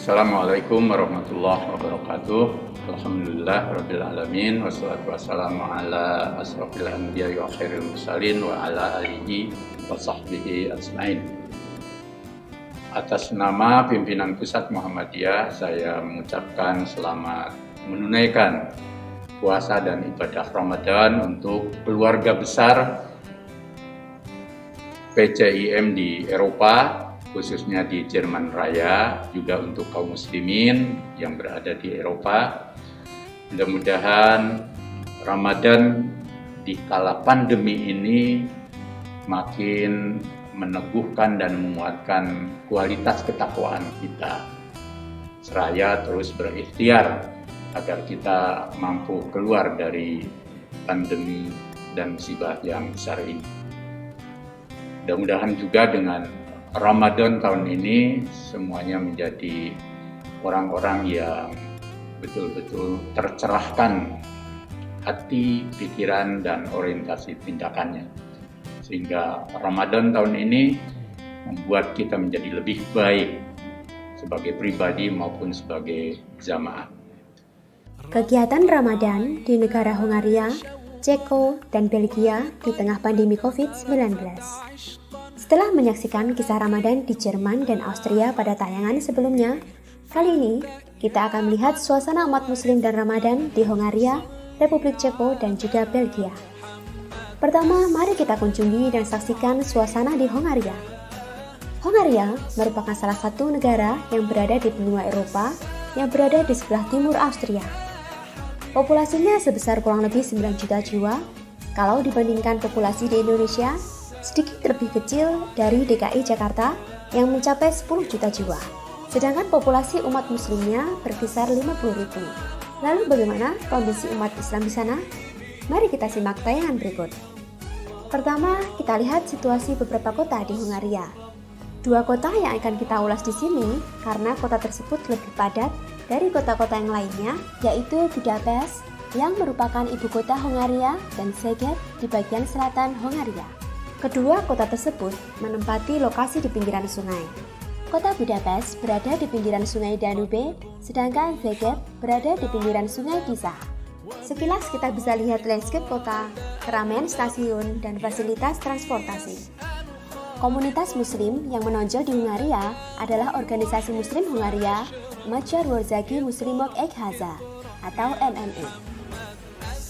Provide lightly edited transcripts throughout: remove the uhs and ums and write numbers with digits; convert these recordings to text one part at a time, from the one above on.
Assalamualaikum warahmatullahi wabarakatuh. Alhamdulillah rabbil alamin wassalatu wassalamu ala asrofil anbiya wa khairil mursalin wa ala alihi wa sahbihi ajmain. Atas nama pimpinan Pusat Muhammadiyah, saya mengucapkan selamat menunaikan puasa dan ibadah Ramadan untuk keluarga besar PCIM di Eropa, khususnya di Jerman Raya, juga untuk kaum muslimin yang berada di Eropa. Mudah-mudahan Ramadan di kala pandemi ini makin meneguhkan dan menguatkan kualitas ketakwaan kita, seraya terus berikhtiar agar kita mampu keluar dari pandemi dan musibah yang besar ini. Mudah-mudahan juga dengan Ramadan tahun ini semuanya menjadi orang-orang yang betul-betul tercerahkan hati, pikiran, dan orientasi tindakannya. Sehingga Ramadan tahun ini membuat kita menjadi lebih baik sebagai pribadi maupun sebagai jamaah. Kegiatan Ramadan di negara Hongaria, Ceko, dan Belgia di tengah pandemi COVID-19. Setelah menyaksikan kisah Ramadan di Jerman dan Austria pada tayangan sebelumnya, kali ini kita akan melihat suasana umat muslim dan Ramadan di Hongaria, Republik Ceko, dan juga Belgia. Pertama, mari kita kunjungi dan saksikan suasana di Hongaria. Hongaria merupakan salah satu negara yang berada di benua Eropa yang berada di sebelah timur Austria. Populasinya sebesar kurang lebih 9 juta jiwa, kalau dibandingkan populasi di Indonesia, sedikit lebih kecil dari DKI Jakarta yang mencapai 10 juta jiwa. Sedangkan populasi umat muslimnya berkisar 50.000. Lalu bagaimana kondisi umat Islam di sana? Mari kita simak tayangan berikut. Pertama, kita lihat situasi beberapa kota di Hongaria. Dua kota yang akan kita ulas di sini karena kota tersebut lebih padat dari kota-kota yang lainnya, yaitu Budapest yang merupakan ibu kota Hongaria dan Szeged di bagian selatan Hongaria. Kedua kota tersebut menempati lokasi di pinggiran sungai. Kota Budapest berada di pinggiran sungai Danube, sedangkan Szeged berada di pinggiran sungai Tisza. Sekilas kita bisa lihat landscape kota, keramaian stasiun, dan fasilitas transportasi. Komunitas muslim yang menonjol di Hongaria adalah organisasi muslim Hongaria, Magyar Országi Muslimok Egyháza atau MMA.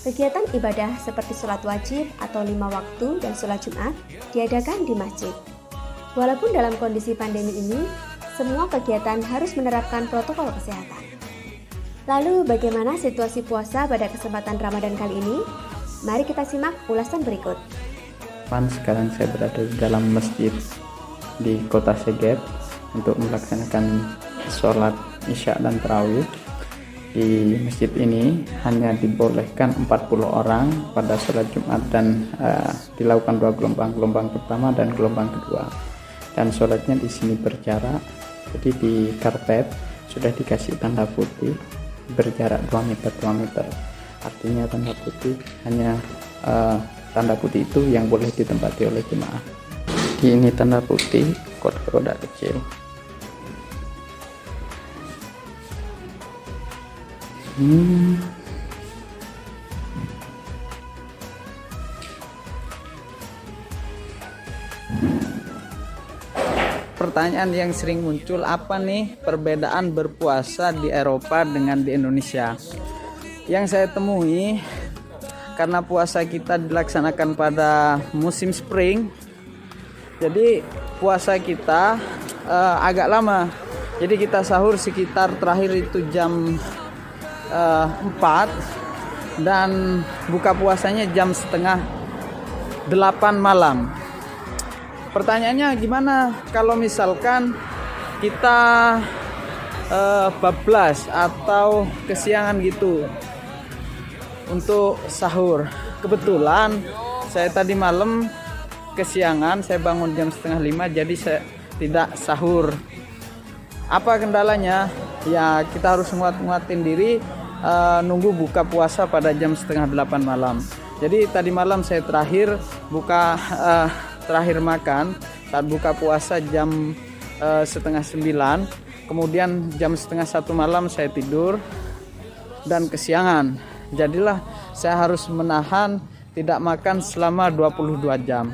Kegiatan ibadah seperti sholat wajib atau 5 waktu dan sholat Jumat diadakan di masjid. Walaupun dalam kondisi pandemi ini, semua kegiatan harus menerapkan protokol kesehatan. Lalu bagaimana situasi puasa pada kesempatan Ramadan kali ini? Mari kita simak ulasan berikut. Sekarang saya berada di dalam masjid di kota Szeged untuk melaksanakan sholat Isya dan Tarawih. Di masjid ini hanya dibolehkan 40 orang pada sholat Jumat dan dilakukan 2 gelombang pertama dan gelombang kedua. Dan sholatnya di sini berjarak, jadi di karpet sudah dikasih tanda putih berjarak 2 meter. Artinya tanda putih hanya tanda putih itu yang boleh ditempati oleh jemaah. Ini tanda putih, kotak-kotak kecil. Pertanyaan yang sering muncul, apa nih perbedaan berpuasa di Eropa dengan di Indonesia? Yang saya temui, karena puasa kita dilaksanakan pada musim spring, jadi puasa kita agak lama. Jadi kita sahur sekitar terakhir itu jam 4 dan buka puasanya jam setengah 8 malam. Pertanyaannya gimana kalau misalkan kita bablas atau kesiangan gitu untuk sahur? Kebetulan saya tadi malam kesiangan, saya bangun jam setengah 5, jadi saya tidak sahur. Apa kendalanya? Ya kita harus nguatin diri, nunggu buka puasa pada jam setengah 8 malam. Jadi tadi malam saya terakhir makan saat buka puasa jam setengah 9. kemudian jam setengah 1 malam saya tidur dan kesiangan. Jadilah saya harus menahan tidak makan selama 22 jam.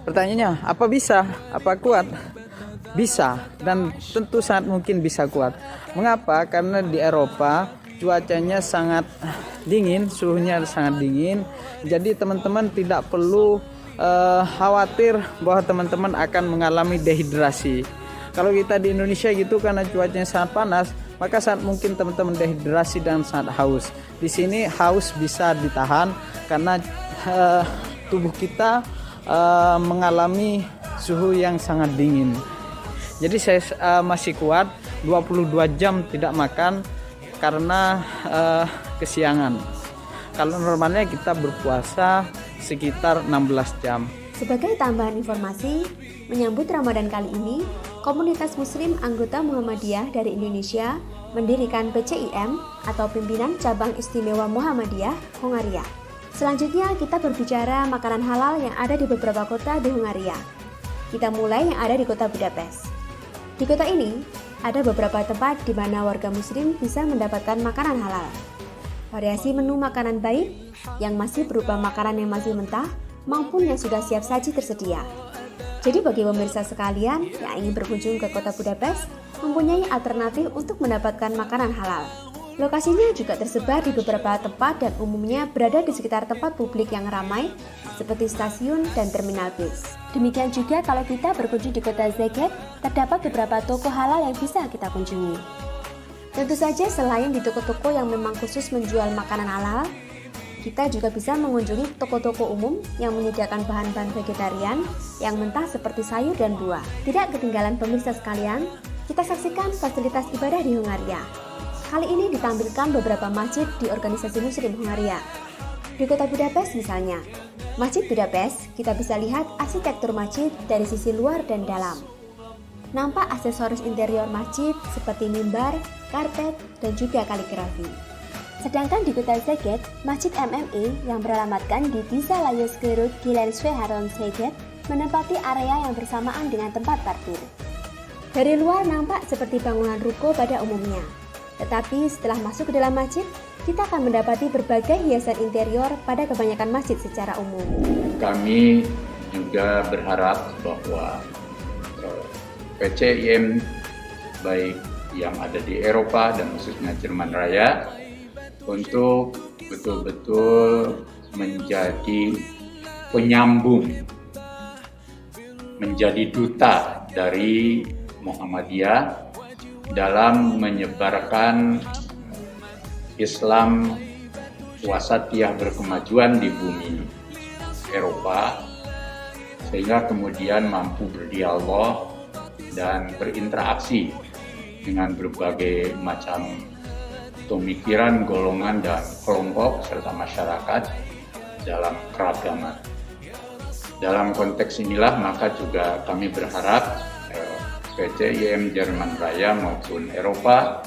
Pertanyaannya, apa bisa? Apa kuat? Bisa, dan tentu sangat mungkin bisa kuat. Mengapa? Karena di Eropa cuacanya sangat dingin, suhunya sangat dingin. Jadi teman-teman tidak perlu khawatir bahwa teman-teman akan mengalami dehidrasi. Kalau kita di Indonesia gitu, karena cuacanya sangat panas, maka sangat mungkin teman-teman dehidrasi dan sangat haus. Di sini haus bisa ditahan karena tubuh kita mengalami suhu yang sangat dingin. Jadi saya masih kuat 22 jam tidak makan karena kesiangan. Kalau normalnya kita berpuasa sekitar 16 jam. Sebagai tambahan informasi, menyambut Ramadan kali ini, komunitas muslim anggota Muhammadiyah dari Indonesia mendirikan PCIM atau Pimpinan Cabang Istimewa Muhammadiyah Hongaria. Selanjutnya kita berbicara makanan halal yang ada di beberapa kota di Hongaria. Kita mulai yang ada di kota Budapest. Di kota ini, ada beberapa tempat di mana warga muslim bisa mendapatkan makanan halal. Variasi menu makanan baik yang masih berupa makanan yang masih mentah maupun yang sudah siap saji tersedia. Jadi bagi pemirsa sekalian yang ingin berkunjung ke kota Budapest, mempunyai alternatif untuk mendapatkan makanan halal. Lokasinya juga tersebar di beberapa tempat dan umumnya berada di sekitar tempat publik yang ramai seperti stasiun dan terminal bis. Demikian juga kalau kita berkunjung di kota Szeged, terdapat beberapa toko halal yang bisa kita kunjungi. Tentu saja selain di toko-toko yang memang khusus menjual makanan halal, kita juga bisa mengunjungi toko-toko umum yang menyediakan bahan-bahan vegetarian yang mentah seperti sayur dan buah. Tidak ketinggalan pemirsa sekalian, kita saksikan fasilitas ibadah di Hongaria. Kali ini ditampilkan beberapa masjid di organisasi muslim Hongaria. Di kota Budapest misalnya, Masjid Budapest kita bisa lihat arsitektur masjid dari sisi luar dan dalam. Nampak aksesoris interior masjid seperti mimbar, karpet, dan juga kaligrafi. Sedangkan di kota Szeged, Masjid MMI yang beralamatkan di Desa Lajos-Keruk, Gilensveharon, Szeged menempati area yang bersamaan dengan tempat parkir. Dari luar nampak seperti bangunan ruko pada umumnya. Tetapi setelah masuk ke dalam masjid, kita akan mendapati berbagai hiasan interior pada kebanyakan masjid secara umum. Kami juga berharap bahwa PCIM baik yang ada di Eropa dan khususnya Jerman Raya untuk betul-betul menjadi penyambung, menjadi duta dari Muhammadiyah dalam menyebarkan Islam wasatiyah berkemajuan di bumi Eropa, sehingga kemudian mampu berdialog dan berinteraksi dengan berbagai macam pemikiran, golongan, dan kelompok serta masyarakat dalam keragaman. Dalam konteks inilah maka juga kami berharap PCIM Jerman Raya maupun Eropa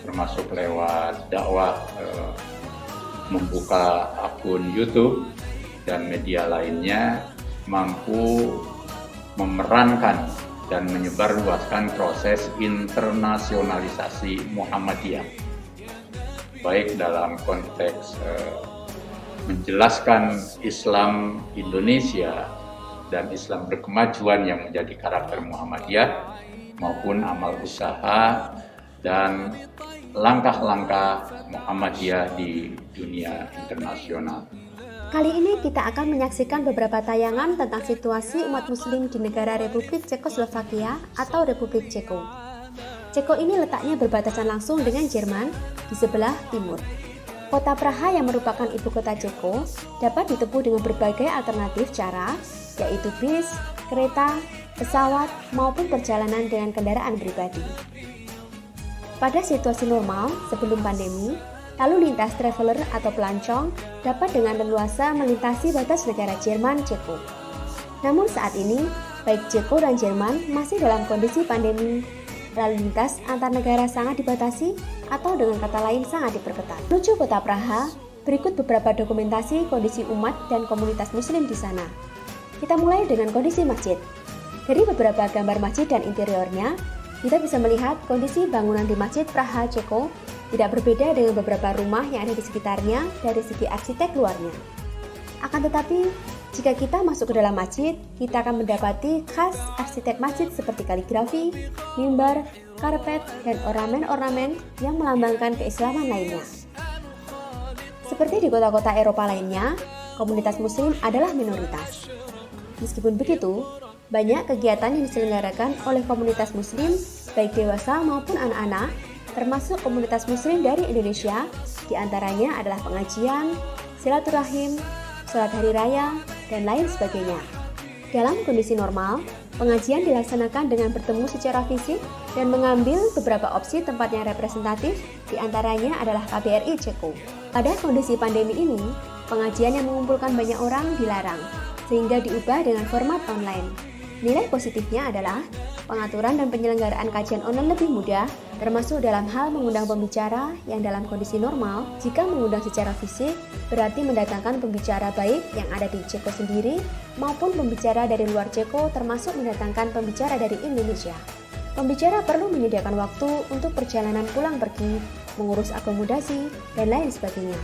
termasuk lewat dakwah membuka akun YouTube dan media lainnya mampu memerankan dan menyebarluaskan proses internasionalisasi Muhammadiyah, baik dalam konteks menjelaskan Islam Indonesia dan Islam berkemajuan yang menjadi karakter Muhammadiyah, maupun amal usaha dan langkah-langkah Muhammadiyah di dunia internasional. Kali ini kita akan menyaksikan beberapa tayangan tentang situasi umat muslim di negara Republik Cekoslovakia atau Republik Ceko. Ceko ini letaknya berbatasan langsung dengan Jerman di sebelah timur. Kota Praha yang merupakan ibu kota Ceko dapat ditempuh dengan berbagai alternatif cara, yaitu bis, kereta, pesawat, maupun perjalanan dengan kendaraan pribadi. Pada situasi normal sebelum pandemi, lalu lintas traveler atau pelancong dapat dengan leluasa melintasi batas negara Jerman Ceko. Namun saat ini, baik Ceko dan Jerman masih dalam kondisi pandemi. Lalu lintas antar negara sangat dibatasi atau dengan kata lain sangat diperketat. Menuju kota Praha, berikut beberapa dokumentasi kondisi umat dan komunitas muslim di sana. Kita mulai dengan kondisi masjid. Dari beberapa gambar masjid dan interiornya, Kita bisa melihat kondisi bangunan di Masjid Praha, Ceko tidak berbeda dengan beberapa rumah yang ada di sekitarnya dari segi arsitek luarnya. Akan tetapi, jika kita masuk ke dalam masjid, kita akan mendapati khas arsitek masjid seperti kaligrafi, mimbar, karpet, dan ornamen-ornamen yang melambangkan keislaman lainnya. Seperti di kota-kota Eropa lainnya, komunitas muslim adalah minoritas. Meskipun begitu, banyak kegiatan yang diselenggarakan oleh komunitas muslim, baik dewasa maupun anak-anak, termasuk komunitas muslim dari Indonesia, diantaranya adalah pengajian, silaturahim, sholat hari raya, dan lain sebagainya. Dalam kondisi normal, pengajian dilaksanakan dengan bertemu secara fisik dan mengambil beberapa opsi tempat yang representatif, diantaranya adalah KBRI Ceko. Pada kondisi pandemi ini, pengajian yang mengumpulkan banyak orang dilarang, sehingga diubah dengan format online. Nilai positifnya adalah pengaturan dan penyelenggaraan kajian online lebih mudah, termasuk dalam hal mengundang pembicara yang dalam kondisi normal, jika mengundang secara fisik, berarti mendatangkan pembicara baik yang ada di Ceko sendiri, maupun pembicara dari luar Ceko termasuk mendatangkan pembicara dari Indonesia. Pembicara perlu menyediakan waktu untuk perjalanan pulang pergi, mengurus akomodasi, dan lain sebagainya.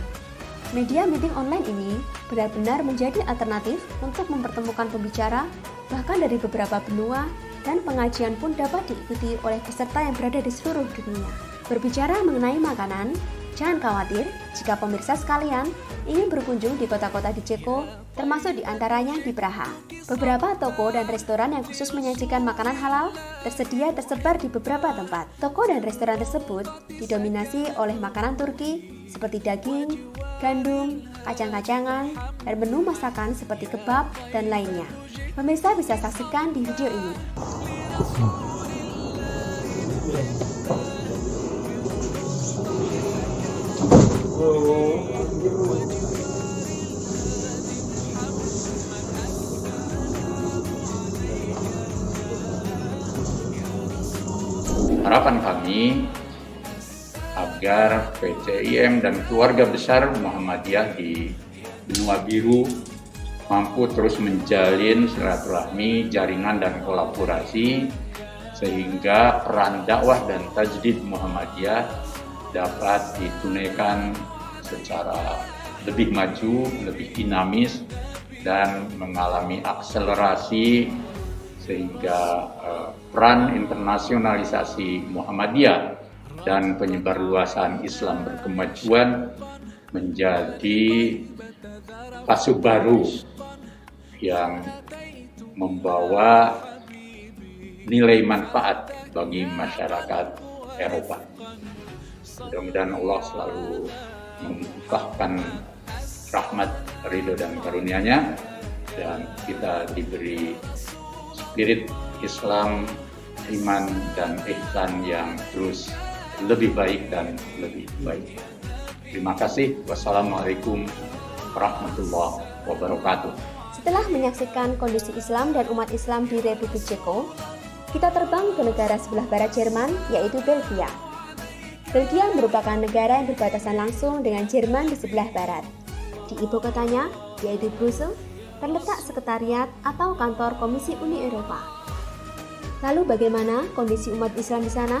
Media meeting online ini benar-benar menjadi alternatif untuk mempertemukan pembicara bahkan dari beberapa benua, dan pengajian pun dapat diikuti oleh peserta yang berada di seluruh dunia. Berbicara mengenai makanan, jangan khawatir jika pemirsa sekalian ingin berkunjung di kota-kota di Ceko, termasuk diantaranya di Praha. Beberapa toko dan restoran yang khusus menyajikan makanan halal tersebar di beberapa tempat. Toko dan restoran tersebut didominasi oleh makanan Turki seperti daging, gandum, kacang-kacangan, dan menu masakan seperti kebab dan lainnya. Pemirsa bisa saksikan di video ini. Harapan kami agar PCIM dan keluarga besar Muhammadiyah di Benua Biru mampu terus menjalin silaturahmi, jaringan dan kolaborasi sehingga peran dakwah dan tajdid Muhammadiyah dapat ditunaikan secara lebih maju, lebih dinamis dan mengalami akselerasi sehingga peran internasionalisasi Muhammadiyah dan penyebarluasan Islam berkemajuan menjadi fase baru yang membawa nilai manfaat bagi masyarakat Eropa. Mudah-mudahan Allah selalu membukakan rahmat, ridho dan karunia-Nya, dan kita diberi spirit Islam, iman dan ihsan yang terus lebih baik dan lebih baik. Terima kasih. Wassalamualaikum warahmatullahi wabarakatuh. Setelah menyaksikan kondisi Islam dan umat Islam di Republik Ceko, kita terbang ke negara sebelah barat Jerman, yaitu Belgia. Belgia merupakan negara yang berbatasan langsung dengan Jerman di sebelah barat. Di ibu kotanya, yaitu Brussels, terletak sekretariat atau kantor Komisi Uni Eropa. Lalu bagaimana kondisi umat Islam di sana?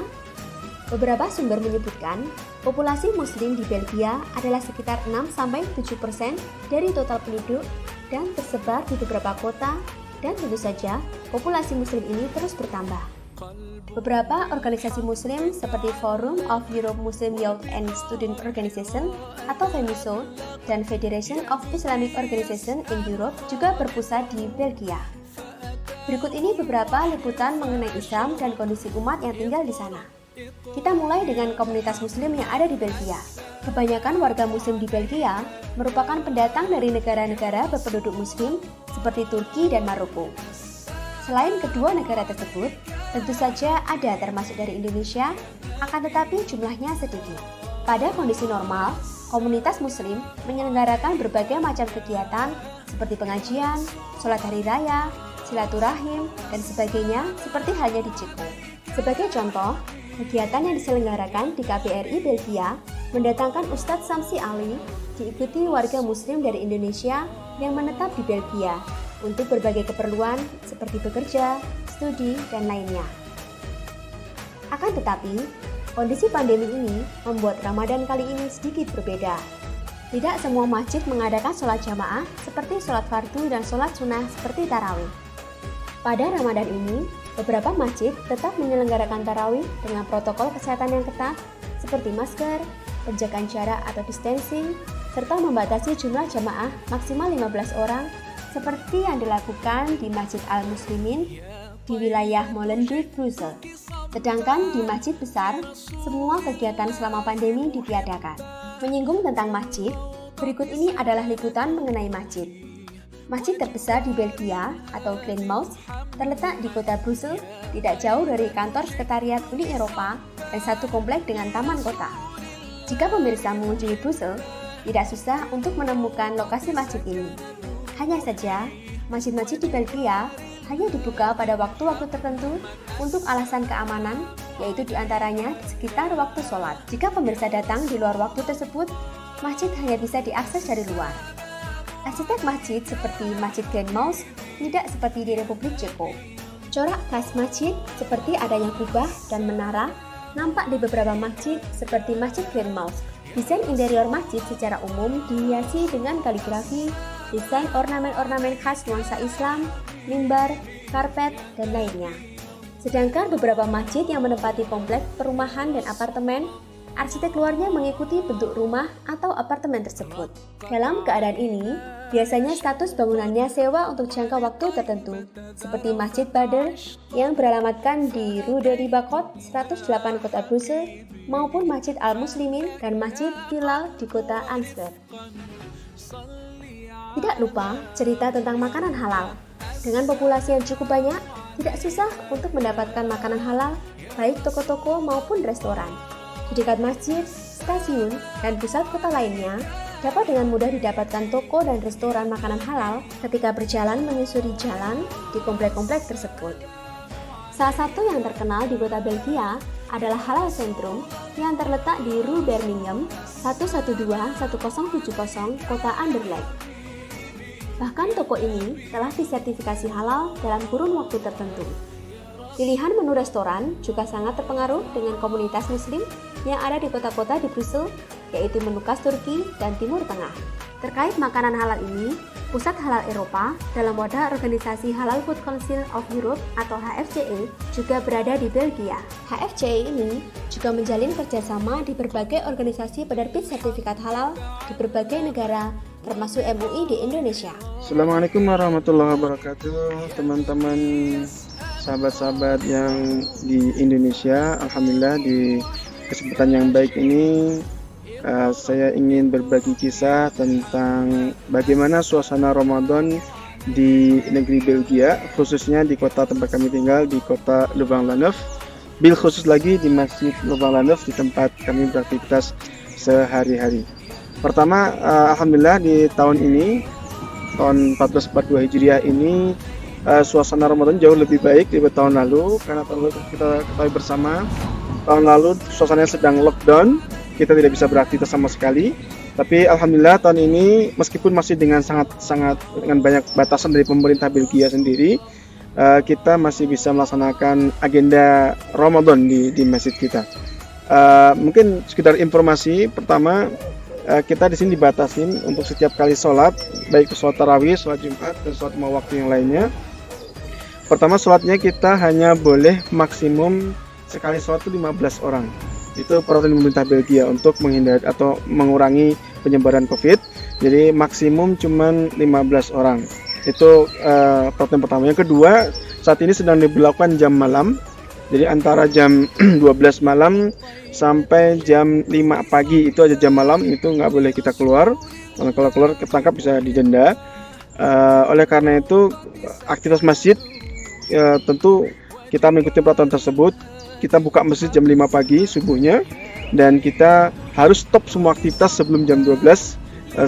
Beberapa sumber menyebutkan, populasi muslim di Belgia adalah sekitar 6-7% dari total penduduk dan tersebar di beberapa kota, dan tentu saja populasi muslim ini terus bertambah. Beberapa organisasi muslim seperti Forum of Europe Muslim Youth and Student Organization atau FEMISO dan Federation of Islamic Organization in Europe juga berpusat di Belgia. Berikut ini beberapa liputan mengenai Islam dan kondisi umat yang tinggal di sana. Kita mulai dengan komunitas muslim yang ada di Belgia. Kebanyakan warga muslim di Belgia merupakan pendatang dari negara-negara berpenduduk muslim seperti Turki dan Maroko. Selain kedua negara tersebut, tentu saja ada termasuk dari Indonesia, akan tetapi jumlahnya sedikit. Pada kondisi normal, komunitas muslim menyelenggarakan berbagai macam kegiatan seperti pengajian, sholat hari raya, silaturahim, dan sebagainya seperti halnya di Ceko. Sebagai contoh, kegiatan yang diselenggarakan di KBRI Belgia mendatangkan Ustadz Samsi Ali, diikuti warga muslim dari Indonesia yang menetap di Belgia untuk berbagai keperluan seperti bekerja, studi, dan lainnya. Akan tetapi, kondisi pandemi ini membuat Ramadan kali ini sedikit berbeda. Tidak semua masjid mengadakan sholat jamaah seperti sholat fardu dan sholat sunnah seperti tarawih. Pada Ramadan ini, beberapa masjid tetap menyelenggarakan tarawih dengan protokol kesehatan yang ketat seperti masker, penjagaan jarak atau distancing, serta membatasi jumlah jamaah maksimal 15 orang seperti yang dilakukan di Masjid Al-Muslimin di wilayah Molenbeek, Brussels. Sedangkan di masjid besar, semua kegiatan selama pandemi ditiadakan. Menyinggung tentang masjid, berikut ini adalah liputan mengenai masjid. Masjid terbesar di Belgia atau Klein Mouse terletak di kota Brussels, tidak jauh dari kantor sekretariat Uni Eropa dan satu komplek dengan taman kota. Jika pemirsa mengunjungi Brussels, tidak susah untuk menemukan lokasi masjid ini. Hanya saja, masjid-masjid di Belgia hanya dibuka pada waktu-waktu tertentu untuk alasan keamanan, yaitu diantaranya di sekitar waktu sholat. Jika pemirsa datang di luar waktu tersebut, masjid hanya bisa diakses dari luar. Arsitek masjid seperti Masjid Klein Mouse tidak seperti di Republik Ceko. Corak khas masjid seperti adanya kubah dan menara nampak di beberapa masjid seperti Masjid Klein Mouse. Desain interior masjid secara umum dihiasi dengan kaligrafi, desain ornamen-ornamen khas nuansa Islam, mimbar, karpet, dan lainnya. Sedangkan beberapa masjid yang menempati kompleks perumahan dan apartemen, arsitek luarnya mengikuti bentuk rumah atau apartemen tersebut. Dalam keadaan ini, biasanya status bangunannya sewa untuk jangka waktu tertentu, seperti Masjid Badr yang beralamatkan di Rue de Ribacot 108 kota Brussels, maupun Masjid Al-Muslimin dan Masjid Hilal di kota Antwerp. Tidak lupa cerita tentang makanan halal. Dengan populasi yang cukup banyak, tidak susah untuk mendapatkan makanan halal, baik toko-toko maupun restoran. Di dekat masjid, stasiun, dan pusat kota lainnya, dapat dengan mudah didapatkan toko dan restoran makanan halal ketika berjalan menyusuri jalan di komplek-komplek tersebut. Salah satu yang terkenal di kota Belgia adalah Halal Centrum yang terletak di Rue Birmingham 112-1070 kota Anderlecht. Bahkan toko ini telah disertifikasi halal dalam kurun waktu tertentu. Pilihan menu restoran juga sangat terpengaruh dengan komunitas muslim yang ada di kota-kota di Brussels, yaitu menu khas Turki dan Timur Tengah. Terkait makanan halal ini, Pusat Halal Eropa dalam wadah Organisasi Halal Food Council of Europe atau HFCE juga berada di Belgia. HFCE ini juga menjalin kerjasama di berbagai organisasi penerbit sertifikat halal di berbagai negara, termasuk MUI di Indonesia. Assalamualaikum warahmatullahi wabarakatuh, teman-teman sahabat-sahabat yang di Indonesia. Alhamdulillah di kesempatan yang baik ini saya ingin berbagi kisah tentang bagaimana suasana Ramadan di negeri Belgia, khususnya di kota tempat kami tinggal, di kota Louvain-la-Neuve. Bil khusus lagi di Masjid Louvain-la-Neuve, di tempat kami beraktivitas sehari-hari. Pertama, alhamdulillah di tahun ini, tahun 1442 Hijriah ini, suasana Ramadan jauh lebih baik daripada tahun lalu, karena tahun lalu kita ketahui bersama, tahun lalu suasananya sedang lockdown, kita tidak bisa beraktivitas sama sekali. Tapi alhamdulillah tahun ini, meskipun masih dengan sangat dengan banyak batasan dari pemerintah Belgia sendiri, kita masih bisa melaksanakan agenda Ramadan di masjid kita. Mungkin sekedar informasi, pertama, kita di sini dibatasin untuk setiap kali sholat, baik sholat tarawih, sholat Jumat, dan sholat lima waktu yang lainnya. Pertama, sholatnya kita hanya boleh maksimum sekali sholat itu 15 orang. Itu peraturan pemerintah Belgia untuk menghindari atau mengurangi penyebaran COVID. Jadi maksimum cuman 15 orang. Itu peraturan pertama. Yang kedua, saat ini sedang diberlakukan jam malam. Jadi antara jam 12 malam sampai jam 5 pagi itu aja jam malam, itu nggak boleh kita keluar. Kalau keluar ketangkap bisa didenda. Oleh karena itu aktivitas masjid tentu kita mengikuti peraturan tersebut. Kita buka masjid jam 5 pagi subuhnya, dan kita harus stop semua aktivitas sebelum jam 12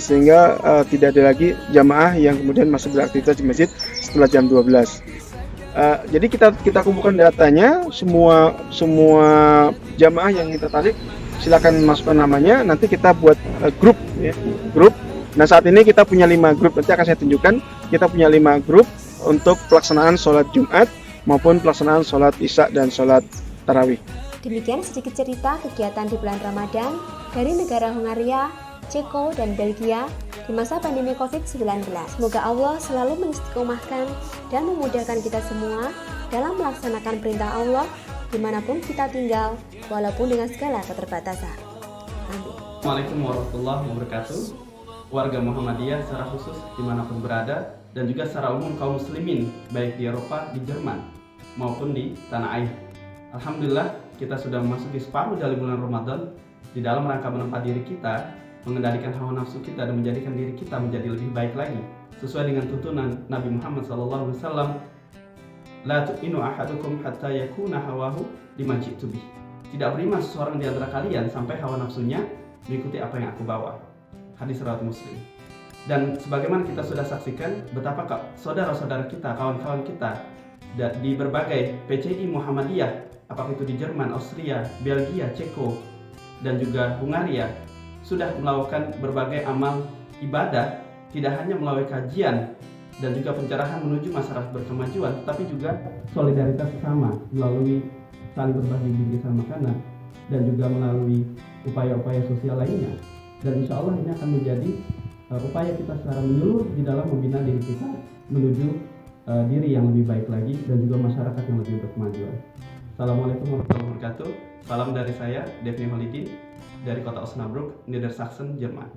sehingga tidak ada lagi jamaah yang kemudian masih beraktivitas di masjid setelah jam 12. Jadi kita kumpulkan datanya, semua jamaah yang kita tarik silakan masukkan namanya, nanti kita buat grup ya, grup. Nah, saat ini kita punya 5 grup, nanti akan saya tunjukkan. Kita punya 5 grup untuk pelaksanaan sholat Jumat maupun pelaksanaan sholat Isya dan sholat tarawih. Demikian sedikit cerita kegiatan di bulan Ramadan dari negara Hongaria, Ceko, dan Belgia di masa pandemi COVID-19. Semoga Allah selalu mengistiqomahkan dan memudahkan kita semua dalam melaksanakan perintah Allah dimanapun kita tinggal, walaupun dengan segala keterbatasan. Amin. Assalamualaikum warahmatullahi wabarakatuh. Warga Muhammadiyah secara khusus dimanapun berada, dan juga secara umum kaum muslimin baik di Eropa, di Jerman maupun di tanah air. Alhamdulillah kita sudah memasuki separuh dari bulan Ramadan di dalam rangka menempa diri kita, mengendalikan hawa nafsu kita dan menjadikan diri kita menjadi lebih baik lagi sesuai dengan tuntunan Nabi Muhammad SAW. La tu'minu ahadukum hatta yakuna hawahu liman ji'tu bih. Tidak beriman seseorang di antara kalian sampai hawa nafsunya mengikuti apa yang aku bawa. Hadis riwayat Muslim. Dan sebagaimana kita sudah saksikan betapa saudara-saudara kita, kawan-kawan kita di berbagai PCI Muhammadiyah, apakah itu di Jerman, Austria, Belgia, Ceko, dan juga Hungaria, sudah melakukan berbagai amal ibadah, tidak hanya melalui kajian dan juga pencerahan menuju masyarakat berkemajuan, tapi juga solidaritas sesama melalui saling berbagi bingkisan makanan dan juga melalui upaya-upaya sosial lainnya. Dan insya Allah ini akan menjadi upaya kita secara menyeluruh di dalam membina diri kita menuju diri yang lebih baik lagi dan juga masyarakat yang lebih berkemajuan. Assalamualaikum warahmatullahi wabarakatuh. Salam dari saya, Devni Holidin, dari kota Osnabrück, Niedersachsen, Jerman.